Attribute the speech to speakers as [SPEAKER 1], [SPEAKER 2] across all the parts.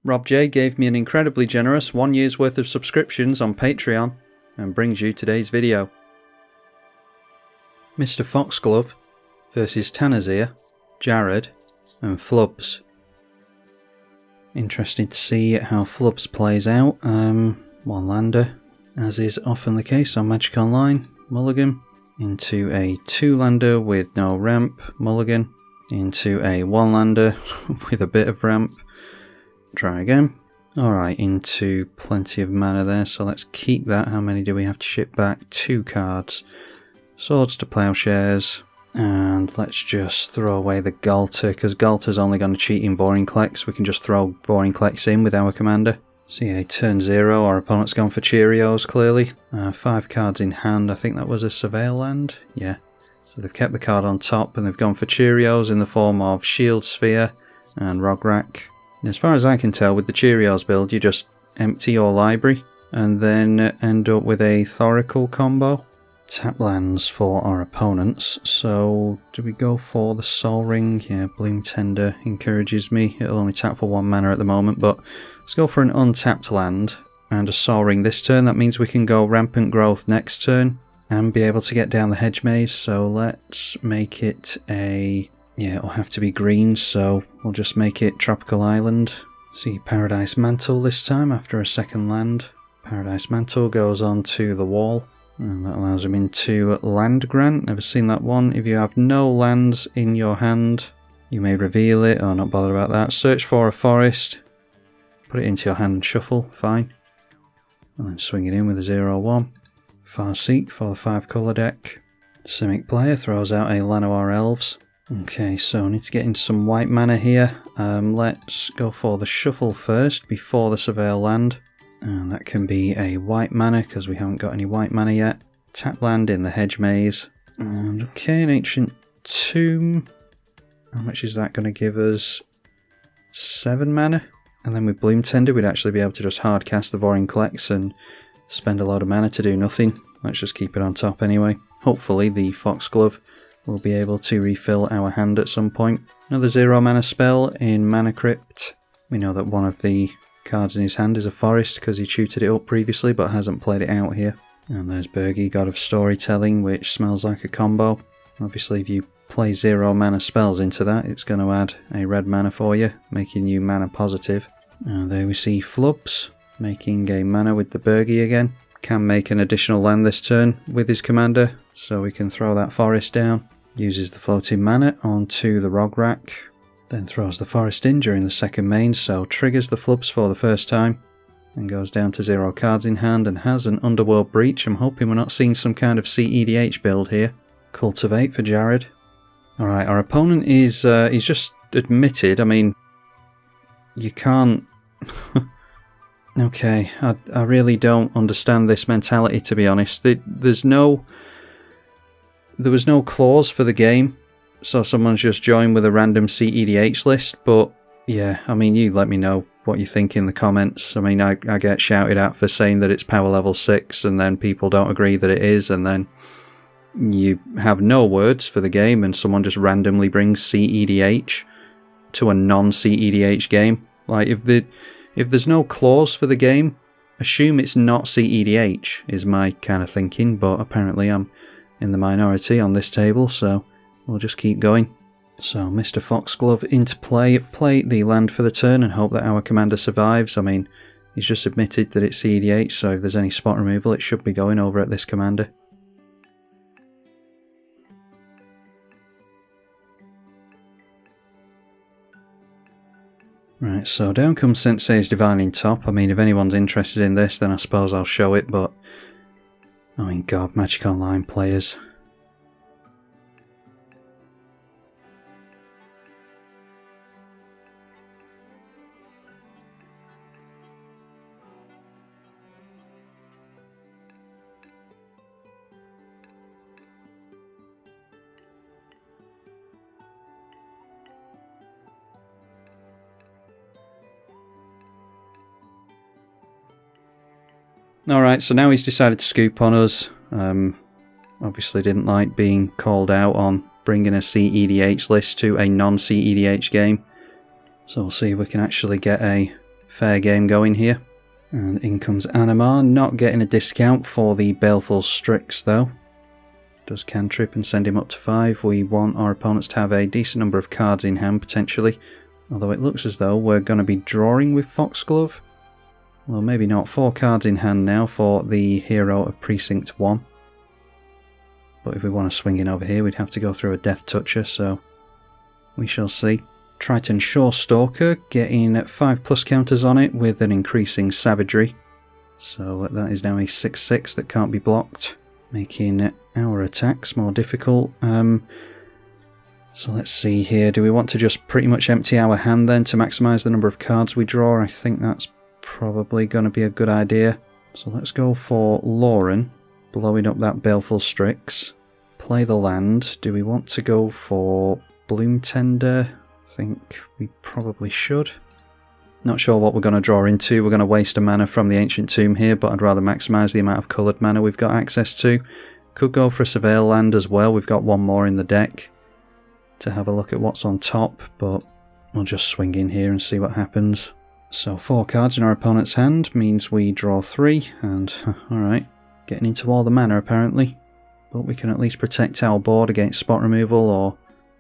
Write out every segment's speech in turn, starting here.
[SPEAKER 1] Rob J gave me an incredibly generous 1 year's worth of subscriptions on Patreon and brings you today's video. Mr Foxglove versus Tanazir, Jared and Flubs. Interested to see how Flubs plays out. One lander, as is often the case on Magic Online, mulligan, into a 2-lander with no ramp, mulligan, into a 1-lander with a bit of ramp, try again. Alright, into plenty of mana there, so let's keep that. How many do we have to ship back? 2 cards. Swords to Plowshares, and let's just throw away the Galter, because Galter's only going to cheat in Vorinclex. We can just throw Vorinclex in with our commander. See, a turn 0, our opponent's gone for Cheerios, clearly. 5 cards in hand, I think that was a Surveil land, yeah. So they've kept the card on top, and they've gone for Cheerios in the form of Shield Sphere and Rograk. As far as I can tell, with the Cheerios build, you just empty your library, and then end up with a Thoracle combo. Tap lands for our opponents, so do we go for the Sol Ring? Yeah, Bloom Tender encourages me. It'll only tap for 1 mana at the moment, but let's go for an untapped land and a Sol Ring this turn. That means we can go Rampant Growth next turn and be able to get down the Hedge Maze, so let's make it a... yeah, it'll have to be green, so we'll just make it Tropical Island. See, Paradise Mantle this time after a second land. Paradise Mantle goes on to the wall. And that allows him into Land Grant. Never seen that one. If you have no lands in your hand, you may reveal it, or not bother about that. Search for a forest, put it into your hand and shuffle, fine. And then swing it in with a 0-1. Farseek for the 5 colour deck. Simic player throws out a Llanowar Elves. Okay, so I need to get into some white mana here. Let's go for the shuffle first before the Surveil land. And that can be a white mana, because we haven't got any white mana yet. Tap land in the Hedge Maze. And okay, an Ancient Tomb. How much is that going to give us? 7 mana. And then with Bloom Tender, we'd actually be able to just hard cast the Vorinclex and spend a lot of mana to do nothing. Let's just keep it on top anyway. Hopefully the Foxglove will be able to refill our hand at some point. Another 0 mana spell in Mana Crypt. We know that one of the cards in his hand is a forest because he tutored it up previously but hasn't played it out here. And there's Birgi, God of Storytelling, which smells like a combo. Obviously if you play 0 mana spells into that, it's going to add a red mana for you, making you mana positive. And there we see Flubs making a mana with the Birgi again. Can make an additional land this turn with his commander, so we can throw that forest down. Uses the floating mana onto the Rograk. Then throws the forest in during the second main, so triggers the Flubs for the first time. And goes down to 0 cards in hand and has an Underworld Breach. I'm hoping we're not seeing some kind of CEDH build here. Cultivate for Jared. Alright, our opponent is, he's just admitted, I mean, you can't... okay, I really don't understand this mentality, to be honest. There was no clause for the game. So someone's just joined with a random CEDH list, but yeah, I mean, you let me know what you think in the comments. I mean, I get shouted at for saying that it's power level 6, and then people don't agree that it is, and then you have no words for the game, and someone just randomly brings CEDH to a non-CEDH game. Like, if there's no clause for the game, assume it's not CEDH, is my kind of thinking, but apparently I'm in the minority on this table, so we'll just keep going. So Mr Foxglove into play the land for the turn and hope that our commander survives. I mean, he's just admitted that it's CEDH, so if there's any spot removal it should be going over at this commander. Right, so down comes Sensei's Divining Top. I mean, if anyone's interested in this, then I suppose I'll show it, but... I mean, God, Magic Online players... Alright, so now he's decided to scoop on us. Obviously didn't like being called out on bringing a CEDH list to a non-CEDH game. So we'll see if we can actually get a fair game going here. And in comes Animar, not getting a discount for the Baleful Strix though. Does cantrip and send him up to 5. We want our opponents to have a decent number of cards in hand potentially. Although it looks as though we're going to be drawing with Foxglove. Well, maybe not. 4 cards in hand now for the hero of Precinct 1. But if we want to swing in over here, we'd have to go through a Death Toucher, so we shall see. Triton Shore Stalker getting 5+ counters on it with an increasing savagery. So that is now a 6/6 that can't be blocked, making our attacks more difficult. So let's see here. Do we want to just pretty much empty our hand then to maximise the number of cards we draw? I think that's probably going to be a good idea. So let's go for Lauren, blowing up that Baleful Strix. Play the land. Do we want to go for Bloom Tender? I think we probably should. Not sure what we're going to draw into. We're going to waste a mana from the Ancient Tomb here, but I'd rather maximise the amount of coloured mana we've got access to. Could go for a Surveil land as well. We've got one more in the deck to have a look at what's on top, but we'll just swing in here and see what happens. So 4 cards in our opponent's hand means we draw 3, and alright, getting into all the mana apparently. But we can at least protect our board against spot removal or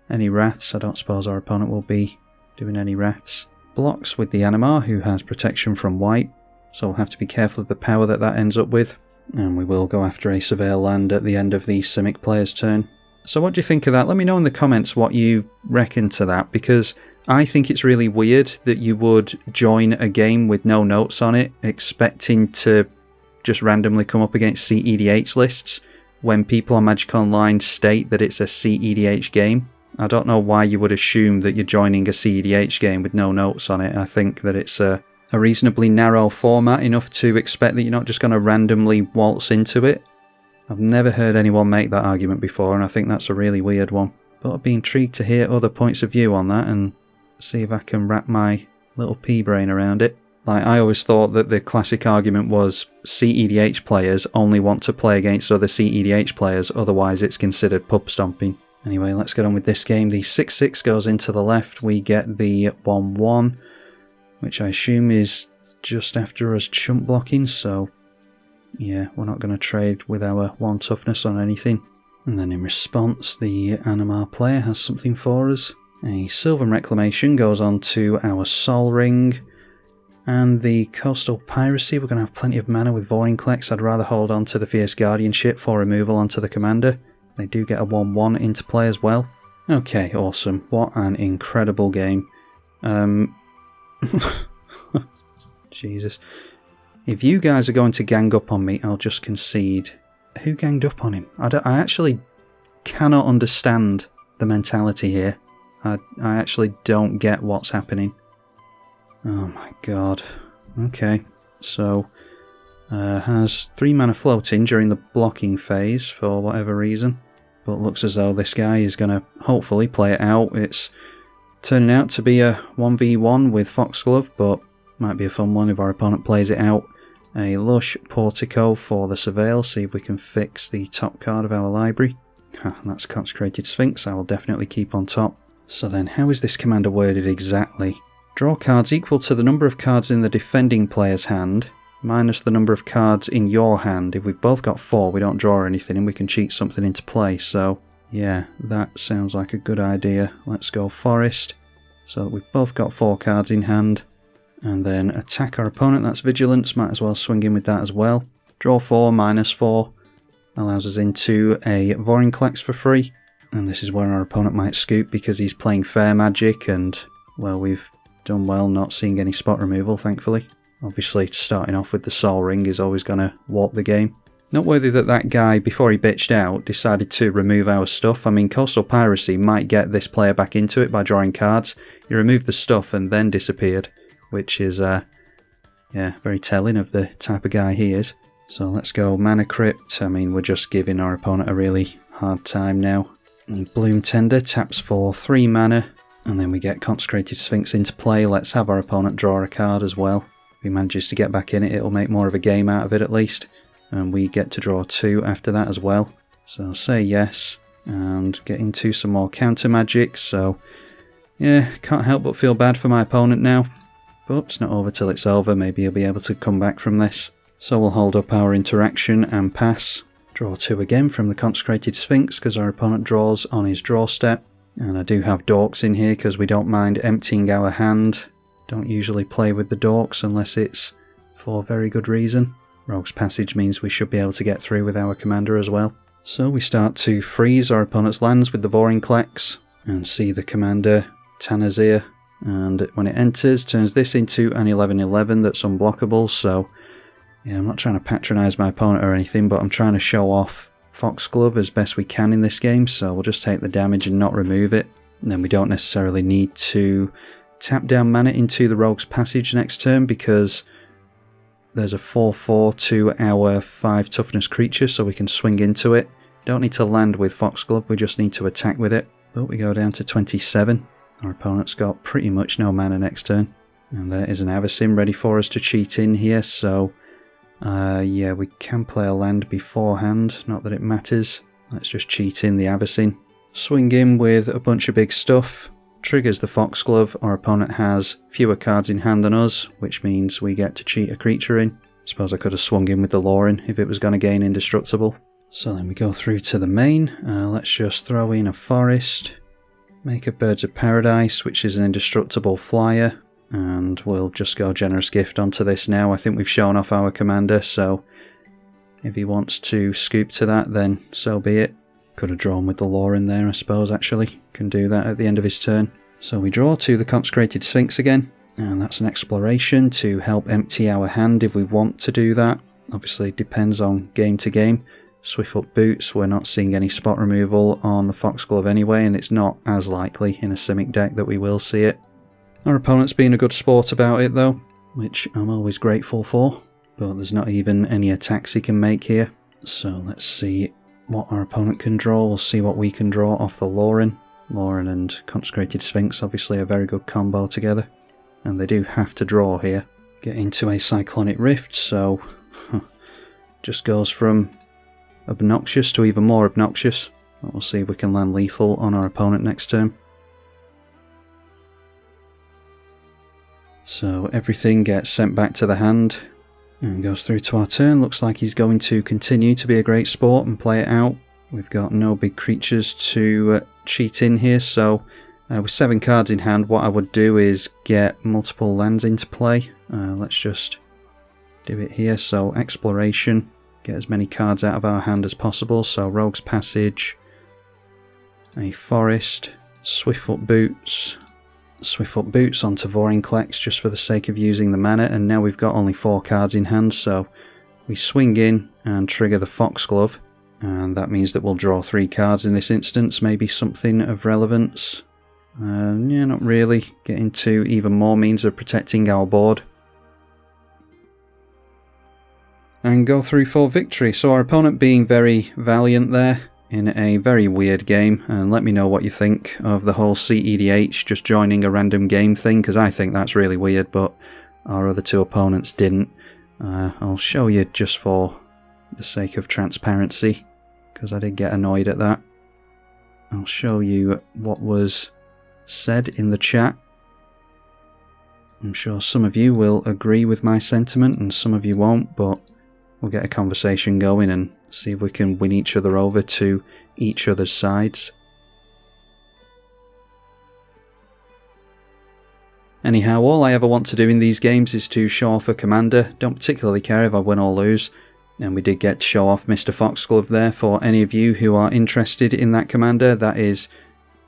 [SPEAKER 1] any wraths. I don't suppose our opponent will be doing any wraths. Blocks with the Animar, who has protection from white, so we'll have to be careful of the power that ends up with. And we will go after a Surveil land at the end of the Simic player's turn. So what do you think of that? Let me know in the comments what you reckon to that, because I think it's really weird that you would join a game with no notes on it, expecting to just randomly come up against CEDH lists, when people on Magic Online state that it's a CEDH game. I don't know why you would assume that you're joining a CEDH game with no notes on it. I think that it's a reasonably narrow format, enough to expect that you're not just going to randomly waltz into it. I've never heard anyone make that argument before, and I think that's a really weird one. But I'd be intrigued to hear other points of view on that and see if I can wrap my little pea brain around it. Like, I always thought that the classic argument was CEDH players only want to play against other CEDH players, otherwise it's considered pub stomping. Anyway, let's get on with this game. The 6/6 goes into the left. We get the 1/1, which I assume is just after us chump blocking, so yeah, we're not going to trade with our 1 toughness on anything. And then in response, the Animar player has something for us. A Sylvan Reclamation goes on to our Sol Ring. And the Coastal Piracy, we're going to have plenty of mana with Vorinclex. I'd rather hold on to the Fierce Guardianship for removal onto the commander. They do get a 1/1 into play as well. Okay, awesome. What an incredible game. Jesus. If you guys are going to gang up on me, I'll just concede. Who ganged up on him? I actually cannot understand the mentality here. I actually don't get what's happening. Oh my god. Okay, so has 3 mana floating during the blocking phase for whatever reason. But looks as though this guy is going to hopefully play it out. It's turning out to be a 1v1 with Foxglove, but might be a fun one if our opponent plays it out. A Lush Portico for the Surveil, see if we can fix the top card of our library. That's Consecrated Sphinx, I will definitely keep on top. So then, how is this commander worded exactly? Draw cards equal to the number of cards in the defending player's hand, minus the number of cards in your hand. If we've both got 4, we don't draw anything and we can cheat something into play. So yeah, that sounds like a good idea. Let's go Forest, so that we've both got 4 cards in hand. And then attack our opponent, that's Vigilance, might as well swing in with that as well. Draw 4, minus 4, allows us into a Vorinclex for free. And this is where our opponent might scoop because he's playing Fair Magic and, well, we've done well not seeing any spot removal, thankfully. Obviously, starting off with the Sol Ring is always going to warp the game. Noteworthy that that guy, before he bitched out, decided to remove our stuff. I mean, Coastal Piracy might get this player back into it by drawing cards. He removed the stuff and then disappeared, which is, yeah, very telling of the type of guy he is. So let's go Mana Crypt. I mean, we're just giving our opponent a really hard time now. And Bloom Tender taps for 3 mana, and then we get Consecrated Sphinx into play. Let's have our opponent draw a card as well. If he manages to get back in it, it'll make more of a game out of it at least. And we get to draw 2 after that as well. So say yes, and get into some more counter magic. So yeah, can't help but feel bad for my opponent now. But it's not over till it's over, maybe he'll be able to come back from this. So we'll hold up our interaction and pass. Draw 2 again from the Consecrated Sphinx because our opponent draws on his draw step. And I do have dorks in here because we don't mind emptying our hand. Don't usually play with the dorks unless it's for very good reason. Rogue's Passage means we should be able to get through with our commander as well. So we start to freeze our opponent's lands with the Vorinclex and see the commander Tanazir. And when it enters, turns this into an 11/11 that's unblockable. So yeah, I'm not trying to patronise my opponent or anything, but I'm trying to show off Foxglove as best we can in this game. So we'll just take the damage and not remove it. And then we don't necessarily need to tap down mana into the Rogue's Passage next turn because there's a 4/4 to our 5 toughness creature, so we can swing into it. Don't need to land with Foxglove, we just need to attack with it. But we go down to 27. Our opponent's got pretty much no mana next turn. And there is an Avacyn ready for us to cheat in here, so yeah, we can play a land beforehand, not that it matters. Let's just cheat in the Avacyn. Swing in with a bunch of big stuff. Triggers the Foxglove. Our opponent has fewer cards in hand than us, which means we get to cheat a creature in. Suppose I could have swung in with the Lauren if it was going to gain indestructible. So then we go through to the main. Let's just throw in a forest. Make a Birds of Paradise, which is an indestructible flyer. And we'll just go Generous Gift onto this now. I think we've shown off our commander, so if he wants to scoop to that, then so be it. Could have drawn with the Lauren there, I suppose, actually. Can do that at the end of his turn. So we draw to the Consecrated Sphinx again, and that's an exploration to help empty our hand if we want to do that. Obviously, it depends on game to game. Swiftfoot Boots, we're not seeing any spot removal on the Foxglove anyway, and it's not as likely in a Simic deck that we will see it. Our opponent's been a good sport about it though, which I'm always grateful for, but there's not even any attacks he can make here. So let's see what our opponent can draw. We'll see what we can draw off the Lauren. Lauren and Consecrated Sphinx, obviously a very good combo together. And they do have to draw here. Get into a Cyclonic Rift, so just goes from obnoxious to even more obnoxious. But we'll see if we can land lethal on our opponent next turn. So everything gets sent back to the hand and goes through to our turn. Looks like he's going to continue to be a great sport and play it out. We've got no big creatures to cheat in here, so with 7 cards in hand, what I would do is get multiple lands into play. Let's just do it here. So Exploration, get as many cards out of our hand as possible. So Rogue's Passage, a Forest, Swiftfoot Boots, Swiftfoot Boots onto Vorinclex just for the sake of using the mana, and now we've got only 4 cards in hand, so we swing in and trigger the Foxglove, and that means that we'll draw 3 cards in this instance. Maybe something of relevance. Yeah, not really. Get into even more means of protecting our board. And go through for victory. So our opponent being very valiant there in a very weird game, and let me know what you think of the whole CEDH just joining a random game thing, because I think that's really weird, but our other 2 opponents didn't. I'll show you just for the sake of transparency, because I did get annoyed at that. I'll show you what was said in the chat. I'm sure some of you will agree with my sentiment and some of you won't, but we'll get a conversation going and see if we can win each other over to each other's sides. Anyhow, all I ever want to do in these games is to show off a commander. Don't particularly care if I win or lose. And we did get to show off Mr Foxglove there. For any of you who are interested in that commander, that is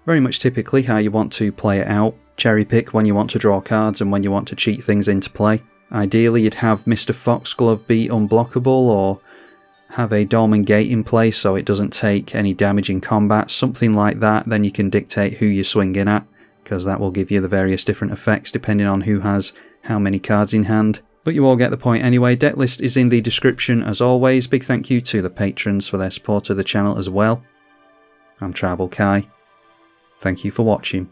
[SPEAKER 1] very much typically how you want to play it out. Cherry pick when you want to draw cards and when you want to cheat things into play. Ideally, you'd have Mr Foxglove be unblockable or have a Dormant Gate in place so it doesn't take any damage in combat, something like that. Then you can dictate who you swing in at, because that will give you the various different effects depending on who has how many cards in hand. But you all get the point anyway. Deck list is in the description as always. Big thank you to the patrons for their support of the channel as well. I'm tribalkai. Thank you for watching.